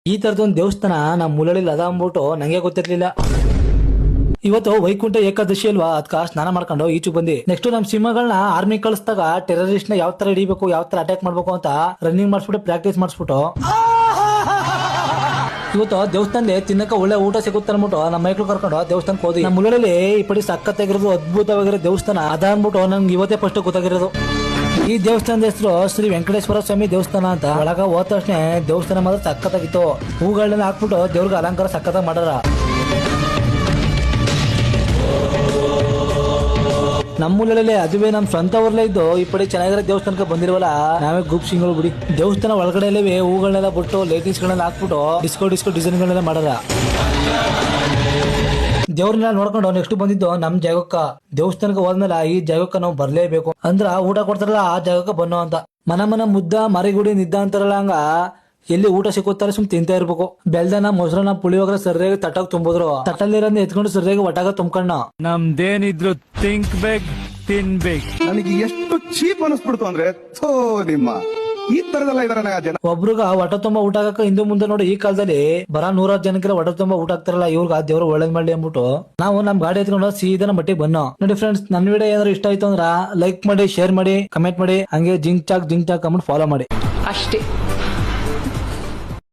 ಈ ತರದೊಂದು ದೇವಸ್ಥಾನ ನಮ್ಮ ಮುಳ್ಳಳ್ಳಿ ಅದ ಅಂದ್ಬಿಟ್ಟು ನಂಗೆ ಗೊತ್ತಿರ್ಲಿಲ್ಲ. ಇವತ್ತು ವೈಕುಂಠ ಏಕಾದಶಿ ಅಲ್ವಾ, ಅದಕ್ಕ ಸ್ನಾನ ಮಾಡ್ಕೊಂಡು ಈಚು ಬಂದಿ. ನೆಕ್ಸ್ಟ್ ನಮ್ ಸಿಂಹಗಳನ್ನ ಆರ್ಮಿ ಕಳಿಸಿದಾಗ ಟೆರರಿಸ್ಟ್ ನ ಯಾವ ತರ ಹಿಡಿಬೇಕು, ಯಾವ ತರ ಅಟ್ಯಾಕ್ ಮಾಡ್ಬೇಕು ಅಂತ ರನ್ನಿಂಗ್ ಮಾಡಿಸ್ಬಿಟ್ಟು ಪ್ರಾಕ್ಟೀಸ್ ಮಾಡಿಸ್ಬಿಟ್ಟು ಇವತ್ತು ದೇವಸ್ಥಾನದಲ್ಲಿ ತಿನ್ನಕ ಒಳ್ಳೆ ಊಟ ಸಿಗುತ್ತೆ ಅನ್ಬಿಟ್ಟು ನಮ್ಮ ಮೈಕ್ಳು ಕರ್ಕೊಂಡು ದೇವಸ್ಥಾನಕ್ಕೆ ಹೋದಿ. ನಮ್ಮ ಮುಳ್ಳಳ್ಳಿ ಈ ಪಡಿ ಸಖತ್ತಾಗಿರೋದು ಅದ್ಭುತವಾಗಿರೋ ದೇವಸ್ಥಾನ ಅದ ಅನ್ಬಿಟ್ಟು ನಂಗೆ ಇವತ್ತೇ ಫಸ್ಟ್ ಗೊತ್ತಾಗಿರೋದು. ಈ ದೇವಸ್ಥಾನದ ಹೆಸರು ಶ್ರೀ ವೆಂಕಟೇಶ್ವರ ಸ್ವಾಮಿ ದೇವಸ್ಥಾನ ಅಂತ. ಒಳಗ ಹೋದ ತಕ್ಷಣ ದೇವಸ್ಥಾನ ಮಾತ್ರ ಸಖತ್ತಾಗಿತ್ತು. ಹೂಗಳನ್ನ ಹಾಕ್ಬಿಟ್ಟು ದೇವ್ರಿಗೆ ಅಲಂಕಾರ ಸಖತ್ತಾಗಿ ಮಾಡಾರ. ನಮ್ಮೂರಲ್ಲಿ ಅದುವೇ ನಮ್ ಸ್ವಂತ ಊರ್ಲೇ ಇದ್ದು ಈ ಪಡಿ ಚೆನ್ನಾಗಿರೋ ದೇವಸ್ಥಾನಕ್ಕೆ ಬಂದಿರುವಲ್ಲ, ನಾವೇ ಗ್ರೂಪ್ ಸಿಂಗಳು ಬಿಡಿ. ದೇವಸ್ಥಾನ ಒಳಗಡೆ ಹೂಗಳನ್ನೆಲ್ಲ ಬಿಟ್ಟು ಲೈಟಿಂಗ್ಸ್ ಗಳನ್ನೆಲ್ಲ ಹಾಕ್ಬಿಟ್ಟು ಡಿಸ್ಕೋ ಡಿಸೈನ್ ಗಳನ್ನೆಲ್ಲ ಮಾಡಾರ. ದೇವ್ರನ್ನೆಲ್ಲ ನೋಡ್ಕೊಂಡು ನೆಕ್ಸ್ಟ್ ಬಂದಿದ್ದು ನಮ್ ಜಾಗಕ್ಕ. ದೇವಸ್ಥಾನಕ್ಕೆ ಹೋದ್ಮೇಲೆ ಈ ಜಾಗಕ್ಕ ನಾವು ಬರ್ಲೇಬೇಕು ಅಂದ್ರ ಊಟ ಕೊಡ್ತಾರಲ್ಲ ಆ ಜಾಗಕ್ಕೆ ಬನ್ನೋ ಅಂತ. ಮನ ಮುದ್ದ ಮರಿಗುಡಿ ನಿದ್ದ ಅಂತಾರಲ್ಲ, ಹಂಗ ಎಲ್ಲಿ ಊಟ ಸಿಕ್ಕುತ್ತಾರೆ ಸುಮ್ ತಿಂತಾ ಇರ್ಬೇಕು. ಬೆಲ್ದನ ಮೊಸರನ್ನ ಪುಳಿಯೋಗರೆ ಸರಿಯಾಗಿ ತಟ್ಟಾಗ ತುಂಬಿದ್ರು, ತಟ್ಟಲ್ಲಿರೋದ್ ಎತ್ಕೊಂಡು ಸರಿಯಾಗಿ ಒಟ್ಟಾಗ ತುಂಬ್ಕಣ್ಣ. ನಮ್ದೇನಿದ್ರು ಥಿಂಕ್ ಬೇಕ್ ತಿನ್ಬೇಕು. ನನಗೆ ಎಷ್ಟು ಚೀಪ್ ಅನಿಸ್ಬಿಡ್ತು ಅಂದ್ರೆ ನಿಮ್ಮ ಈ ತರದೆಲ್ಲ ಇದಾರೆ ಜನ. ಒಬ್ರಿಗ ಹೊಟ್ಟೆ ತುಂಬಾ ಊಟ ಹಾಕಕ್ಕೆ ಹಿಂದೆ ಮುಂದೆ ನೋಡಿ. ಈ ಕಾಲದಲ್ಲಿ ಬರ 100 ಜನಕ್ಕೆಲ್ಲ ಹೊಟ್ಟೆ ತುಂಬಾ ಊಟ ಹಾಕ್ತಾರಲ್ಲ, ಇವ್ರಿಗೆ ದೇವ್ರು ಒಳ್ಳೇದ್ ಮಾಡ್ಲಿ ಅಂದ್ಬಿಟ್ಟು ನಾವು ನಮ್ ಗಾಡಿ ಎತ್ಕೊಂಡು ಸೀದಾ ಮಟ್ಟಿಗೆ ಬನ್ನೋ. ನೋಡಿ ಫ್ರೆಂಡ್ಸ್, ನನ್ ವಿಡಿಯೋ ಏನಾದ್ರು ಇಷ್ಟ ಆಯ್ತು ಅಂದ್ರ ಲೈಕ್ ಮಾಡಿ, ಶೇರ್ ಮಾಡಿ, ಕಮೆಂಟ್ ಮಾಡಿ, ಹಂಗೆ ಜಿಂಕ್ ಚಾಕ್ ಅಂದ್ಬಿಟ್ಟು ಫಾಲೋ ಮಾಡಿ ಅಷ್ಟೇ.